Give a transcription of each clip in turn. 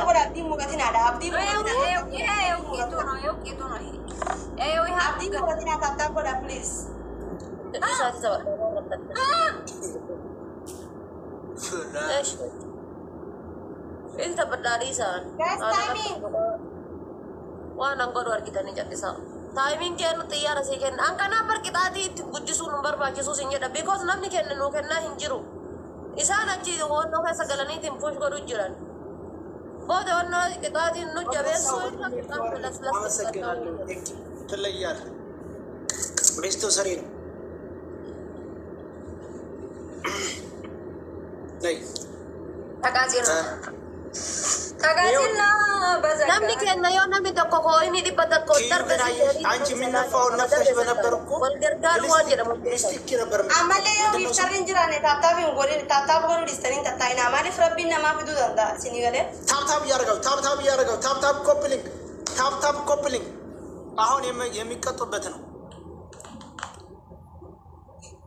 tahu abdi mukatin ada abdi. Abdi mukatin ada tahu ada please. Bisa coba. Ini dapat dari san. Guys, timing. Wah, nangko luar kita nih jadi sa. Timing kian tiara sih kian. Angka napar kita di bujus number baca susinya. Tapi kau senam nih kian nuken nah hinjiru. Isa na ci do no ka sagala ni tim push ko rujuran. Bo de no kita di no jabe so ita kita plus ትለያል ቤስቶ ሰሪ ነው ነይ ተጋዚና በዛ namni kenna yo namni tokko ko inni dibata ko darbe አንቺ የሚነፋውን ነፍሰሽ በነበር እኮ ወልገርጋር ወጀደ ስቲክ ነበር Amale yo iftarin jirane tatabin godin tatab godin distanin tatayna amale rabbina ma fidu danda sinigale. ታብታብ እያደረገው ታብታብ ኮፕሊንግ አሁን የሚቀጡበት ነው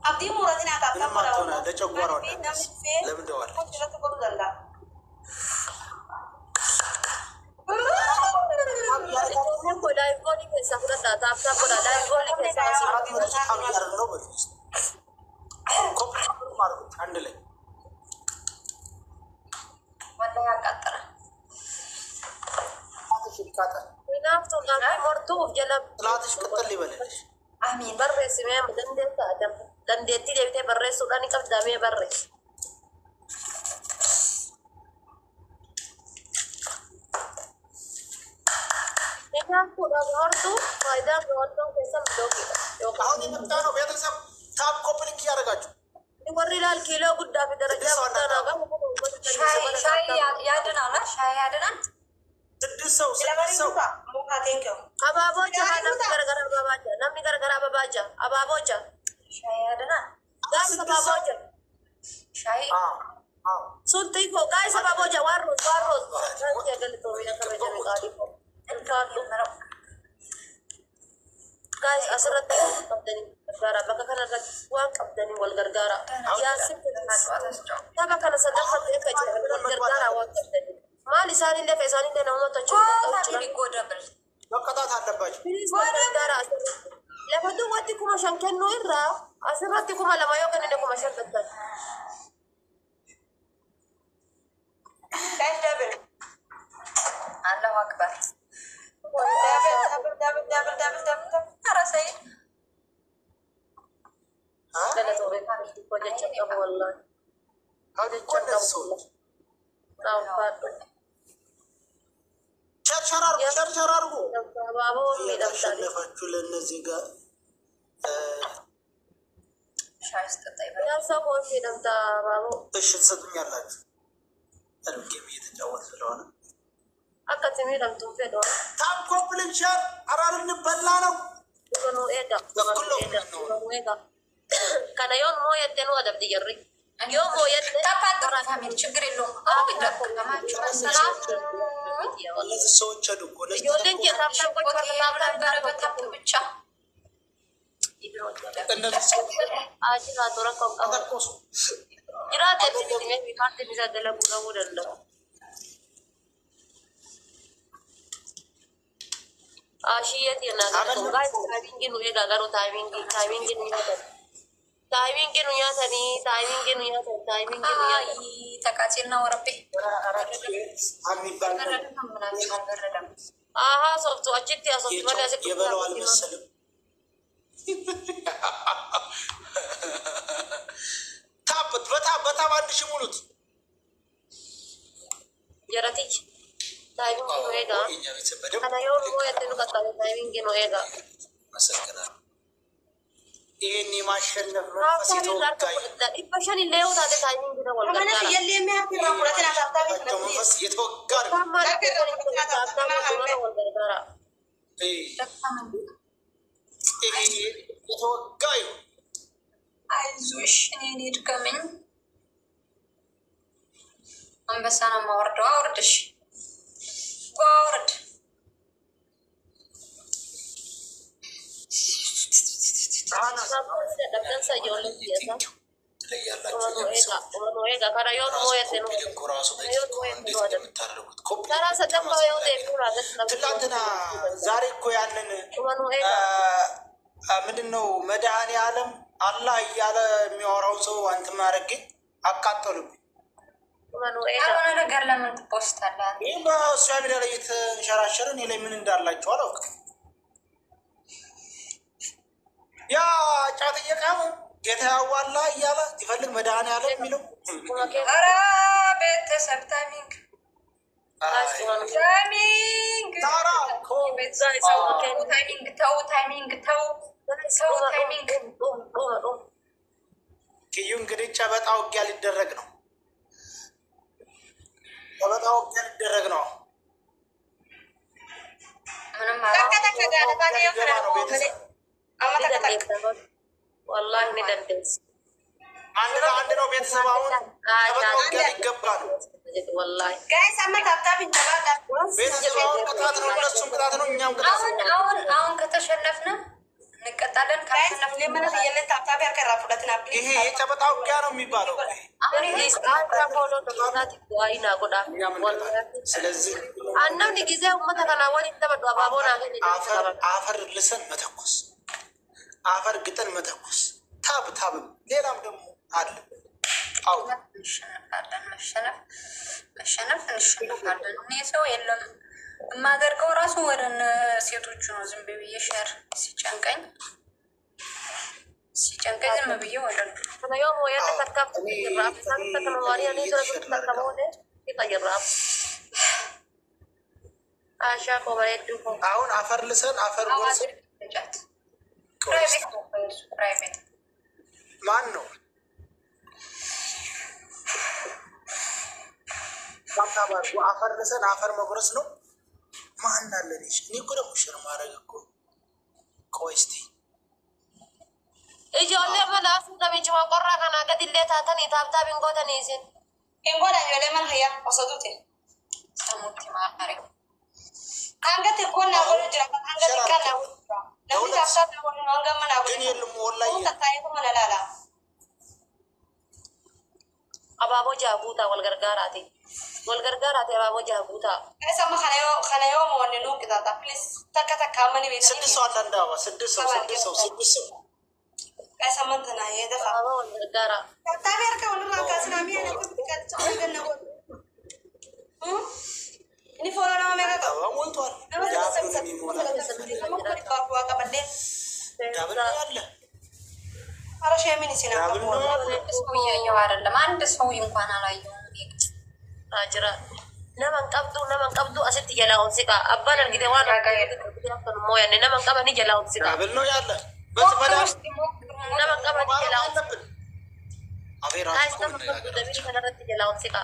Abdi mukatin ada tatab ለማታውና ለጨጓራው ለምን ደዋል ko dai goli ke sa fura ta ta ko dai goli ke sa si አንድ ላይ ወንደ ያቃጠረ naftu na mortu jala ጥላትሽ ቅጥል ይበልልሽ አሚን barres me dandeta dandeti debite barres sudani qabdame barres naftu na mortu faida mortu ke sam dogi አሁን የመጣ ነው ቤተሰብ ታብ ኮፕሊንግ እያደረጋችሁ warri lal kilo gudda fi daraja wadana ga ሻይ ያድናል ሻይ ያድናል ስድስት ሰው mukatin ababoja namni gargara ababoja ሻይ ያድናል gas ababoja ሻይ sulti ko guys ababoja warros nanti agal to mina kame jame kali ko enkalu guys asrat qabdani gargara baka kana wan qabdani wal gargara ya sip taba kana sadaqa ka jira wal gargara wan qabdani mali sani le fesani le nawo to chuta ሊጎዳብል መቀጣት አለባችሁ please wal gargara lafadu wati kuma shankeno irra asirratti kuma lama yo kanine kuma shankatan guys double አላሁ አክበር double ኧረ ሰይድ dala to be kan ko jecha ko wallahi እኮ እነዚህ ሰዎች raw fatu ሸርሸር አድርጉ babo mi dam tadi የተሸነፋችሁ ለእነዚህ ጋር ሻይ ስጠጣ ይበል ya so ko mi dam ta babo እሺ ትሰጡኛላችሁ ጌም እየተጫወት ስለሆነ akati mi dam tum fedo ታብ ኮፕሊንግ ሸር አራር እንበላ ነው no eda no eda kana yon mo yette no adab dijarri yo mo yette ታፓት ፋሚሊ ችግር የለውም አው ይደረጋማችሁ ሰላም እነዚህ ሰዎች ሄዱ እኮ ለዚህ yolen ke ta ta ko ነበረ በታፕ ብቻ እነዚህ ሰዎች aji na tora ko ka ተተኮሱ ira te mi mi kan te bisa dala buga mudalla ashiyati na ga to ga timing nu ega garu timing nu yata timing nu yata ni timing nu yata ተቃጭልና ወረቤ የሚባል ምናምን አልበረደም aha soft achitti asoft mali asik የበለው አልመሰልም ታበት በታብ አንድ ሺህ ሙሉት jarati timing nu ega የኛ ቤተሰብ በደንብ kana yon mo yate nu katta timing nu ega መሰግናል ይህን የማሸነፍ መንፈስ የተወጋኝ ipashan illee utaate timing nu wal Mana gargaara yalle me hafi mukatin ada tabi በቸው መንፈስ የተወጋ ነው wal gargaara ይሄ የተወጋ ይሁን አይዞሽ እኔ ድከመኝ አንበሳ ነው የማወርደው አውርድሽ አውርድ ትለያላችሁ። ካራ የሆኑ ሞየት ነው ኮፒ ራሱ እንዴት እንደምታደርጉት ኮፒ ካራ ሰጠፋ የሆነ ትላንትና ዛሬ እኮ ያንን ምንድነው መድኃኔዓለም አላህ እያለ የሚያወራው ሰው አንተ ማረግ አቃጠሉብኝ። ያልሆነ ነገር ለምን ትፖስታለህ? ይህ በሶሻል ሚዲያ ላይ የተንሸራሸረ እኔ ላይ ምን እንዳላቸው አላውቅም። ያ ጫት እየቃመ ጌታ ያዋላ እያለ ይፈልግ መድኃኔዓለም የሚለው ኧረ ቤተሰብ ታይሚንግ ክዩ እንግዲህ ጨበጣ ውጊያ ሊደረግ ነው። ጨበጣ ውጊያ ሊደረግ ነው። والله ندندس አንድ ነው ቤተሰብ አሁን ጨበጣ ውጊያ ሊገባ ነው። والله ጋይስ አመት አጣብ ይተባዳ ቤተሰብ አሁን ቅጣት ነው። እነሱም ቅጣት ነው፣ እኛም ቅጣት ነው። አሁን ከተሸነፍን እንቀጣለን። ካሸነፍ ለምን የለን ታጣብ ያከራፉለትና ይሄ የጨበጣ ውጊያ ነው የሚባለው። አሁን ሊስ አንተ ፎሎ ተቆጣት አይና ጎዳ ስለዚህ አንድ ጊዜ ኡመተ ከናወል ተበዱ አባቦና አፈር ልሰን መተኮስ፣ አፈር ግጠን መተኮስ፣ ታብ ሌላም ደግሞ አለ። አው መሸነፍ እንሸነፋለን። እኔ ሰው የለም የማደርገው ራሱ ወደ ሴቶቹ ነው። ዝም ብዬ ሸር ሲጨንቀኝ ዝም ብዬ ወደ يوم ويتكتب الراب سانتا كنواري أنا يزور تكتبونه يطيراب عشاء كوباية دوكو አሁን አፈር ልሰን አፈር ጎርሰን ፕራይቬት ማን ነው ታባር አፈር ልሰን አፈር መጉረስ ነው። ማን አለ ልጅ እኔ እኮ ደግሞ ሽር ማድረግ እኮ ቆይ እስቲ ijoollee mana fuudha bichuma qorra kana gadillee taatanii taabtaabiin gootanii isin hin godhan ijoollee mana hayyaa osoo tuute samuutti maaree angatti konna godhu jira angatti kana namni taabtaa godhu hanga mana godhu ግን የለም ወላሂ tattaayee kuma nalaala abaaboo jaabuutaa wal gargaaraati abaaboo jaabuutaa sama kana yoo moonne nuu qixaata please takka mani beekani ስድስት ሰው አንዳንዳዋ ስድስት ሰው Kaya mantana ya dafa. abaaboo wal gargaara Tabi harka wani ranka suna miya na kuma ka ci gan na wani. Ini fora nama mereka ka. ሞልቷል። Nama ta sabsa. Nama ko di bawa ka bande. ዳብል ነው ያለ Para siya mini sina ka ዳብል mo. ነው ያለ ሰው እያየሁ አይደለም። አንድ ሰው እንኳን አላየሁም። jira naman qabdu asitti jalaa onsiqa abbaan argite waan mooyanne naman qabani jalaa onsiqa ዳብል ነው ያለ በተፈላ naman qabani jalaa onsiqa አለብን አቤራ taayis naman qabdu dabii kanarratti jalaa onsiqa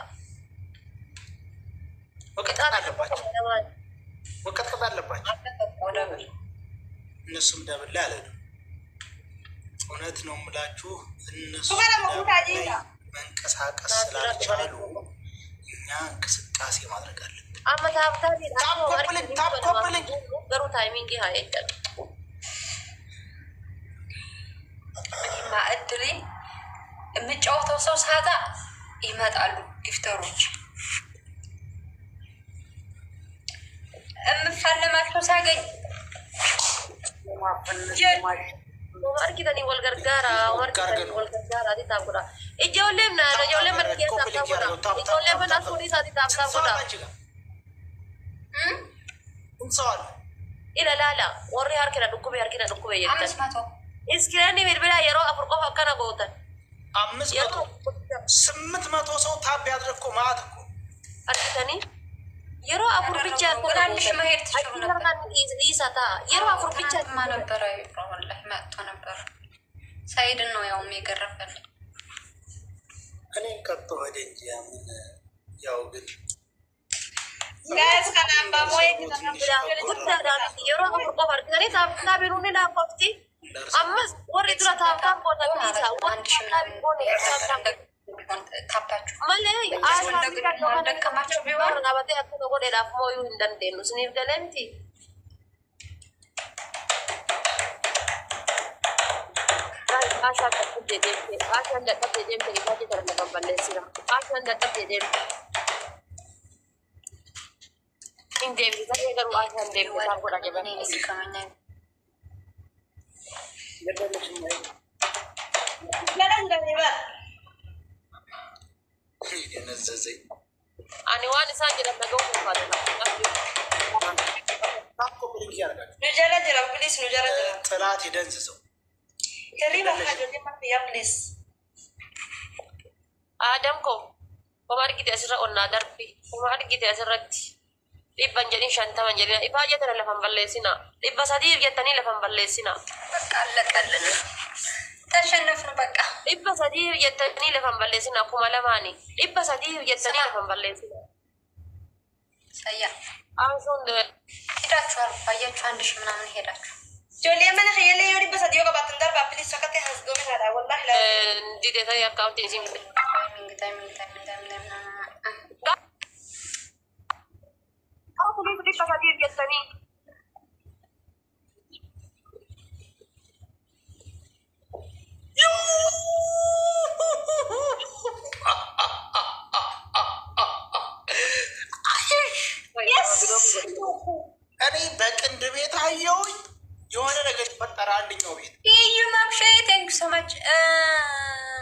መቀጥቀጥ አለባቸው እነሱም ዳብል ላይ አለ ነው። እውነት ነው የምላችሁ እነሱ መንቀሳቀስ ስላልቻሉ እኛ እንቅስቃሴ ማድረግ አለብን። amma taabtaadhi garuu taayimiingii haa eeggan እድሌ የምጫወተው ሰው ሳጣ ይመጣሉ ጊፍተሮች። የምፋለማቸው ሳገኝ argitanii wal gargaara ati taabudha ijoolleen mana keessaa taabudha ijoolleen mana fuudhii isaati taabudha እንሰዋል ila laala warri harkina dhukkube jettan 500 iskireenii bilbilaa yeroo afur qofa akkana gootan 500 800 ሰው ታብ ያድርኩ ማለት እኮ argitanii yeroo afur bicha አንድ ሺህ መሄድ ትችሉ ነበር። ይሳታ yeroo afur bicha ማ ነበረ ወላሂ መጥቶ ነበር። ሳይድን ነው ያው የገረፈል እኔ ቀጥቶ ወደ እንጂ ምን ያው ግን Guys, kana amba moye kita guddaadhaan yeroo afur qofa argitanii taabiruun ni dhaabafti ammas warri dura taabtaan qoodan isaa አንድ ሺህ ምናምን ታባችሁ malee ደከማችሁ ቢሆን qabatee akkuma godheedhaaf mooyuu hin dandeenyu isiniif galeemti عشان تبدي عشان تبدي ديمتي إذا جيت أنا بمبلسنا عشان تبدي ديمتي إن ديمتي زي كانوا عشان ديمتي صار كذا كذا أنا وأنا ساجد لما جوه فاضي نجرد جرا بليس نجرد جرا طلعت يدنسسو تريبا حاجة دي ما فيها بليس آدمكم وما أرجع أسرع ولا دربي وما أرجع أسرعتي إبان جاني شانتا من جاني إبا جاتنا لفهم بلسنا إبا صديق جاتني لفهم بلسنا كلا تشنفنا بقى إبا صديق جاتني لفهم بلسنا كم لماني إبا صديق جاتني لفهم بلسنا سيا أنصون ده ሄዳችኋል ባያችሁ አንድ ሺህ ምናምን ሄዳችሁ جولي من خيالي يوري بس ديوغا باتندر بابليس سكتي هزقو من هذا والله لا دي ده يا أكاونت إنسان تايمينج أو بليس إبا صديق جاتني እኔ በቅንድ ቤት አየሁኝ የሆነ ነገር ይፈጠራ አንደኛው ቤት ይዩ ማምሻዬ ቴንክ ሶ ማች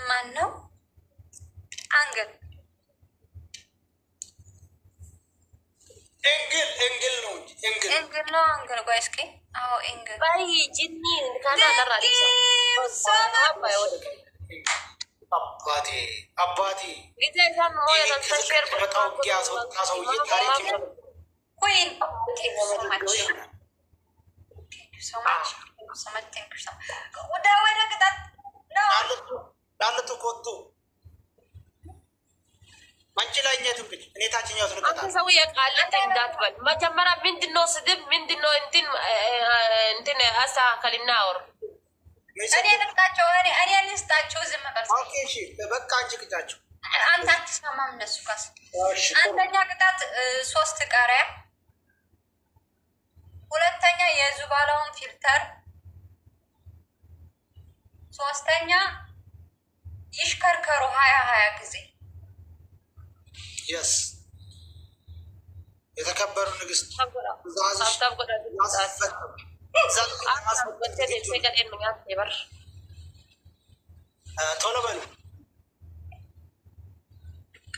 ማን ነው አንገል እንግል ነው እንጂ እንግል ነው አንገል ቆይ እስኪ አዎ እንግል باي جني كان أنا رئيس አባቴ قلت له كان مويه تنتشر በጣም ያሰውዬ ታሪክ ኩዊን ቴንክ ሶ ማች so much thank you so much ወደ ቅጣት ነው ዳልቱ ኮቱ አንቺ ላይኛቱ እንግዲህ እኔ ታችኛው ስለቀጣ አንተ ሰውዬ ቃል እንዳትበል መጀመሪያ ምንድነው ስድብ ምንድነው እንትን አስተካክልና አውር እኔ ልቅጣቸው እኔ ልስጣቸው ዝም በል ኦኬ እሺ በቃ አንቺ ቅጣቸው አንተ አትሰማም እነሱ ጋር አንደኛ ቅጣት 3 ቃሪያ ሁለተኛ የዙባላውን ፊልተር ሶስተኛ ይሽከርከሩ 20 ጊዜ yes የተከበሩ ንግስት ቶሎ በሉ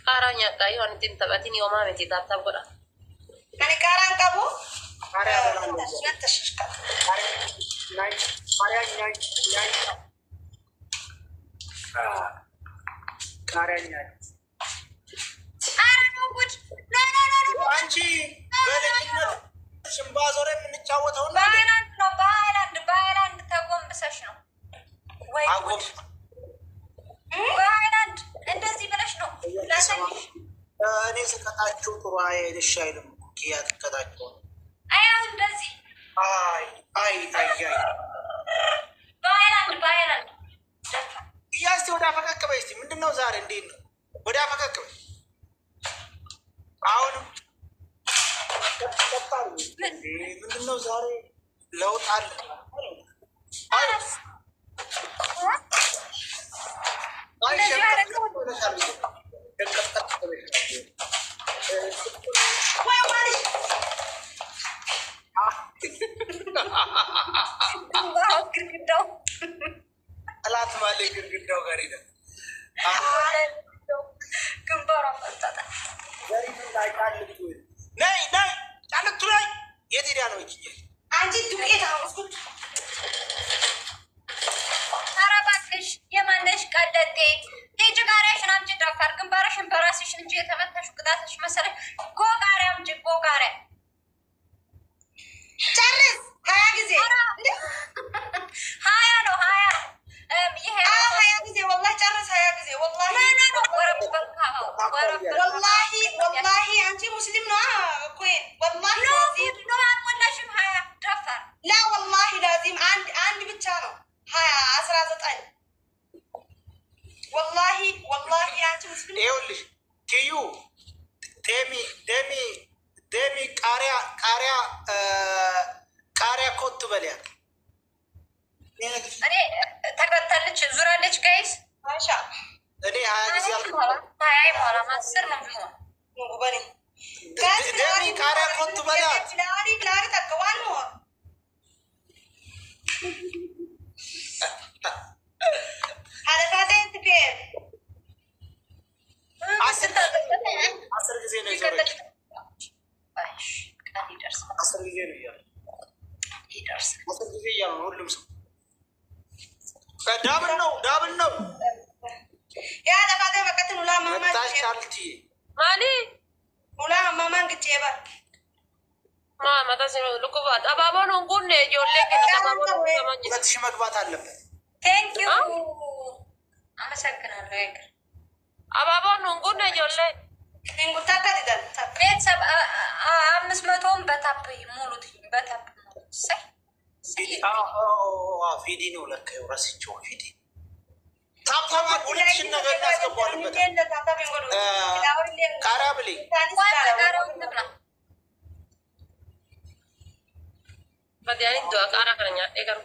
ቃራኛ ጣይ ሆነ እንትን የማመት ታብታብ ጎዳ እኔ ቃራን ቀቡ ቃሪያ ተሽሽካ ቃሪያ አንቺ በልጅነት ሽምባዞር የምንጫወተው በሃይላንድ ተጎንብሰሽ ነው ወይ በሃይላንድ እንደዚህ ብለሽ ነው እኔ ስቀጣችሁ ጥሩ አይልሽ አይልም ኪያ ትቀጣችሁ አያው እንደዚህ በሃይላንድ እያስቲ ወደ አፈቀቅበ እስቲ ምንድነው ዛሬ እንዴት ነው ወደ አፈቀቅበ አሁንም ምንድነው ዛሬ ለውጥ አለ ጠላት ማለት ግድግዳው ጋር ሄደ ግንባሯ ፈጣጣ ነይ ጫልቱ ላይ የት ሄዳ ነው እቺ አንቺ ዱቄት አውስኩት ኧረ እባክሽ የማነሽ ቀለጤ ሂጂ ቃሪያሽን አምጪ ደፋር ግንባርሽን በራስሽ እንጂ የተመታሽው ቅጣትሽ መሰለሽ ጎጋሪያ አምጪ ጎጋሪያ ጨርስ 20 ጊዜ 20 ነው 20 ይሄ 20 ጊዜ ወላሂ ጨርስ 20 ጊዜ ወላሂ ወላሂ አንቺ ሙስሊም ነው ኮይን ወላሂ ነው አልሞላሽም 20 ደፋር ላ ወላሂ ላዚም አንድ ብቻ ነው 20 19 ወላሂ አንቺ ሙስሊም ይኸውልሽ ትዩ ደሚ ቃሪያ ኮት በሊያ እኔ ወታለች ዙራለች ጋይስ ማሻ እኔ 20 ጊዜ አልኩ አይ ሞላ ማስር ነው ቢሆን ሙጉበሪ ደሚ ቃሪያ ኮንቱ በላት ክላሪ ክላሪ ተቀዋል ነው ሀለፋቴ ትፔር አስር ጊዜ ነው ይዞረች 10 ጊዜ ነው እያሉ 10 ጊዜ እያሉ ነው ሁሉም ሰው ዳብል ነው ያ ለፋቴ በቀትን ሁላ ማማ መታሻልቲ ማሊ ሁላ ማማን ግጬባ ማማ ታሰነ ልኩባት አባባ ነው እንቁን ጆሌ ከአባባ ነው ሰማኝ 2000 መግባት አለበት ቴንክ ዩ አመሰግናለሁ አይገር አባባ ነው እንቁን ጆሌ እንጉታ ካዲዳል ቤተሰብ 500ን በታፕ ሙሉት በታፕ ሰይ ፊዲ ነው ለካ ረስቼው ፊዲ ታፕታማ 2000 ነገር እናስገባዋለን ቃሪያ ብሌ በዲያኒ ዶ ቃራ ከረኛ ኤገሩ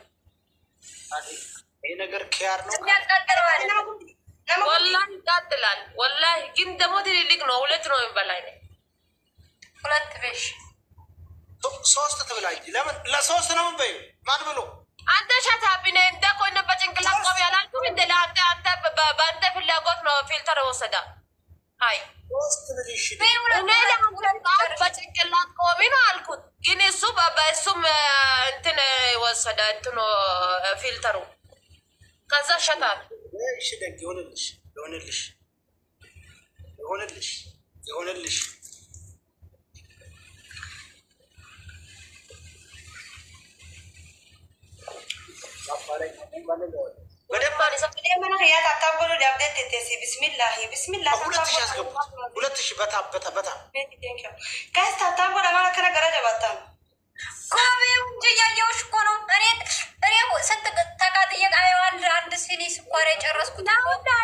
ይሄ ነገር ኪያር ነው ወላሂ ይቃጥላል ወላሂ ግን ደግሞ ትልልቅ ነው ሁለት ነው የሚበላኝ ሁለት ቤሽ ሶስት ትብላኝ ለምን ለሶስት ነው ምን በይ ማን ብሎ አንተ ሸታብነ እንደ ቆይነ በጭንቅላት ቆብ ያላልኩም እንደ ለአንተ በአንተ ፍላጎት ነው ፊልተር ወሰዳ አይ ሶስት ብልሽ እኔ ለአንተ በጭንቅላት ቆብ ነው አልኩት ግን እሱ በእሱም እንትን ወሰዳ እንትኑ ፊልተሩ ከዛ ሸታብ እሺ ደግ ይሆንልሽ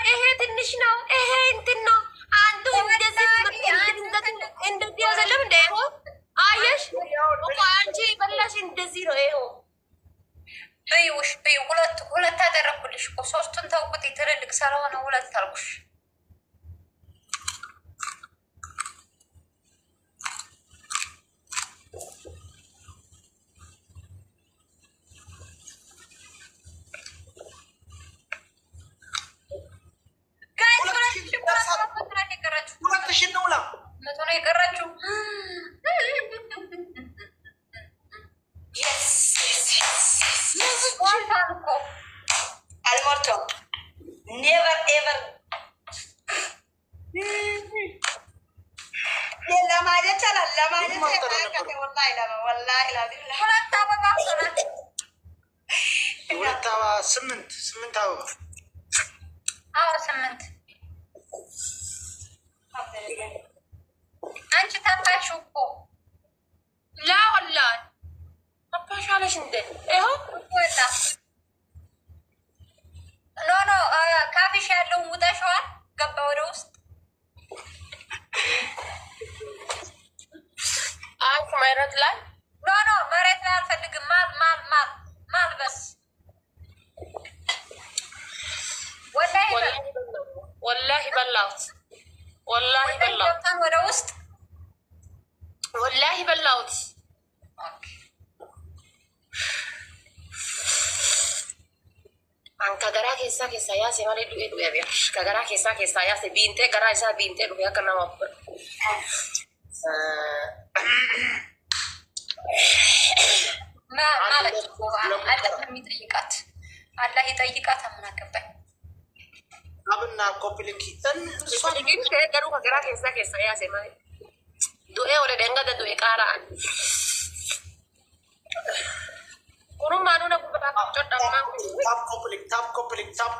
ይሄ ትንሽ ነው ይሄ እንትን ነው አንዱ እንደዚህ ያዘለም እንደ አየሽ እኮ አንቺ በላሽ እንደዚህ ነው ይሄው በይውሽ ሁለት አደረኩልሽ እኮ ሶስቱን ተውቁት ትልልቅ ስለሆነ ሁለት አልኩሽ ስምንት አበባ ስምንት አንቺ ታባሽው እኮ ላ ወላሂ ታባሻለሽ እንደ ይኸው ወጣ ኖ ካፊሽ ያለው ውጠሽዋል ገባ ወደ ውስጥ አንቺ መሬት ላይ ኖ መሬት ላይ አልፈልግም ማል በስ ወላሂ በላሁት ወደ ውስጥ ወላሂ በላሁት አንካ ገራ ኬሳ ያሴ ማለ ዱኤ ቢያር ከገራ ኬሳ ያሴ ቢንቴ ገራ ኢሳ ቢንቴ ዱያ ከናማ ማለት አላህ ይጠይቃት አምናቀባኝ አብና ኮፕሊንግ ግን ገሩ ከገራ ኬሳ ያሴ ማለ ዱኤ ወደ ደንገደ ዱኤ ቃራ ቁሩማኑ ነው ታፕ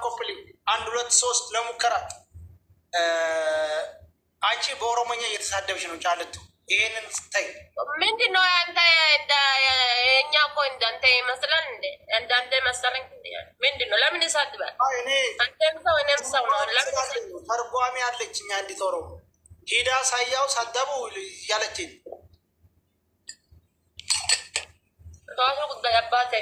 ኮፕሊንግ 1 2 3 ለሙከራ አንቺ በኦሮሞኛ እየተሳደብሽ ነው ጫልቱ ይሄንን ስታይ ምንድነው አንተ እኛ እኮ እንዳንተ ይመስላል እንዴ እንዳንተ መሰለኝ እንዴ ምንድነው ለምን ይሳድባል አንተም ሰው እኔም ሰው ነው ለምን ተርጓሚ አለችኝ አንዲት ኦሮሞ ሂዳ ሳያው ሳደቡ ያለችኝ ታሱ ጉዳይ አባቴ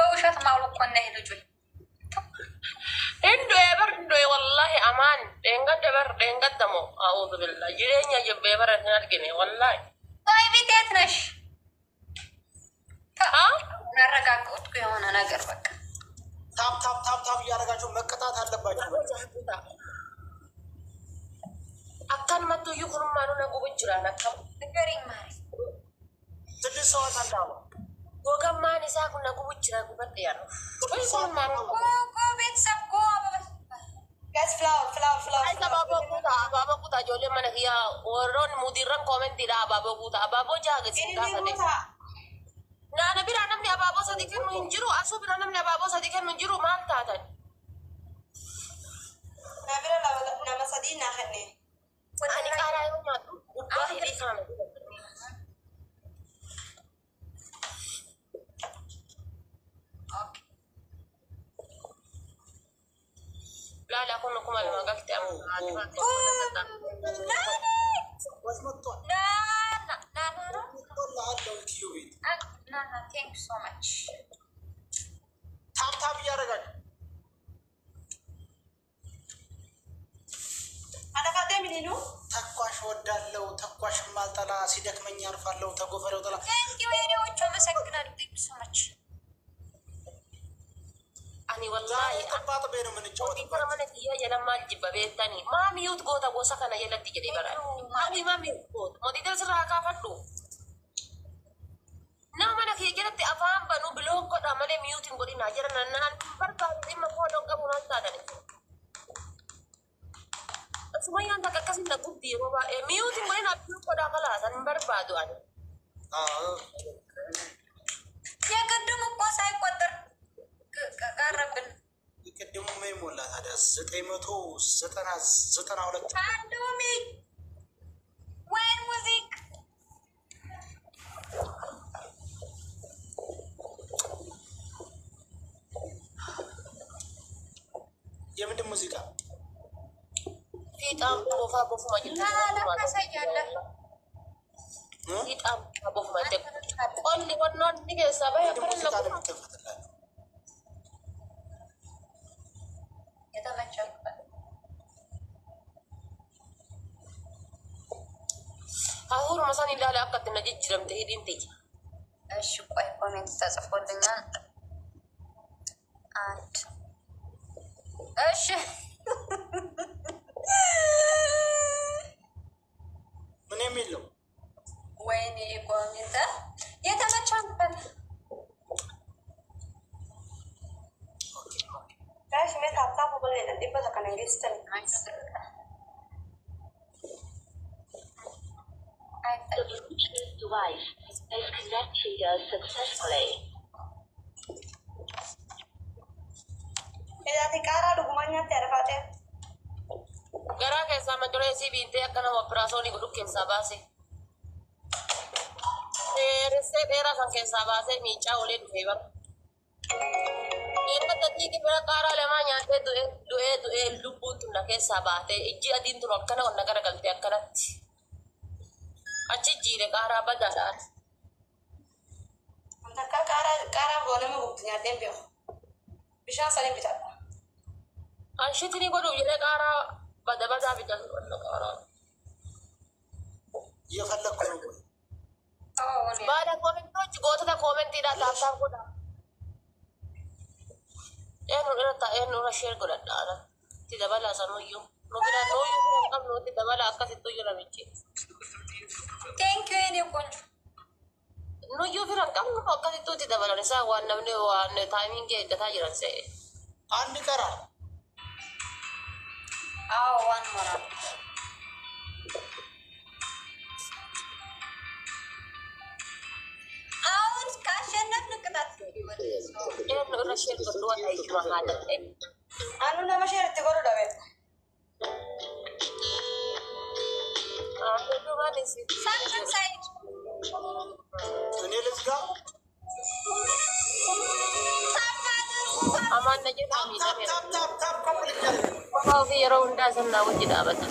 በውሸት ማሉ እኮ እና ልጆች እንዶ የበር እንዶ والله አማን ደንገደ በር ደንገደሞ አውዝ بالله ጅሬኛ የበር ያርገኔ والله ወይ ቤት ነሽ ያረጋግጡት የሆነ ነገር በቃ ታፕ እያደረጋችሁ መቀጣት አለባችሁ። አካን መጥቶ ይኩርማኑ ነው ብቻላና ንገሪኝ ማለት ትልቅ ሰው አታዳው ወገማን ይሳቁ ነው ብቻላ ጉበጥ ያለው ወይ ኩርማኑ ጎ ቤተሰብ ጎ Guys, flower. ay baba kuta jole mana hiya oron mudiran comment ida baba kuta baba jaga sinta sane na na bira namni baba sadikan munjiru asu bira namni baba sadikan munjiru man tatan Na bira nama sadina khanne. ani kara yo nyatu ubah di sana لا كنا كم المقالة تعمل لا thank you so much ታፕ እያደረጋችሁ አዳፋቴ ምን ነው ተኳሽ ወዳለው ተኳሽ ማልጠላ ሲደክመኝ አርፋለሁ ተጎፈረው ጠላ thank you ሄሪዎቹ አመሰግናለሁ thank you so much ani wallahi አባጥ በእኔ ምን ጫወት ikara mana kiya jalama jibba betani mami yut gota gosa kana yelatti jede bara mami got modi del sira ka faddu na mana kiya jelatti afam banu blog ko da male mute ngodi na jara nan barka dimma ko don gamu nan ta dani asuma ta kakasi na guddi roba e mute ngodi na ko da kala san barbadu ani ya kadum ko sai qotar ቀረብን ይቀደሙ ሞላ ታዲያ 992 አንዱሚ ወይን ሙዚክ የምንድን ሙዚቃ ፊጣም ቦፋ ቦፋ ማጅታ ለከሰያለ ፊጣም ቦፋ ማጅታ ኦንሊ ወን ኖት ዲገሳ ባይ ሙዚቃ ለሚከፈትላችሁ የተመቸበት አሁን ማሳን ይላል አቀጥና ጅጅረም ተሄድንቴ እሺ ቆይ ኮሜንት ተጽፎልኛል አንድ እሺ ምን የሚለው ወይኔ ኮሜንት የተመቸበት Guys, me tap boleh nanti pas akan Kristen. The Bluetooth device is connected successfully. Nanti kara dukungannya terfate. gara ke sama dole si binte akan operasoni guduk ke sabase era san ke sabase mi cha ole dueban Ita tadi kita kara lemanya due lubun tu nak sabate iji adin tu nak kena on negara ganti akarat aci jire kara badaran Untuk kara boleh membuktinya tempe. Bisa saling bicara. anshi tini godu jire kara bada bidan on kara እየፈለኩ ነው bada komen tu gotu da komen tidak tatap goda enu share goda dana tidak bala sanu yu no bila no yu kam no tidak bala akas itu yu na michi thank you ini konjo no yu firan kam no akas itu tidak bala nisa wan namne timing ke data jiran se አንድ ቀራ አዎ ዋን ሞራ አሁን ካሸነፍን ቅጣት enu share goda wa dai ma hada Anu nama share itu baru dah itu mana sih ሳምሰንግ ሳይድ እኔ ልዝጋ aman aja kami ታፕ ኮምፕሊት Kau kira unda sana wajib apa tu?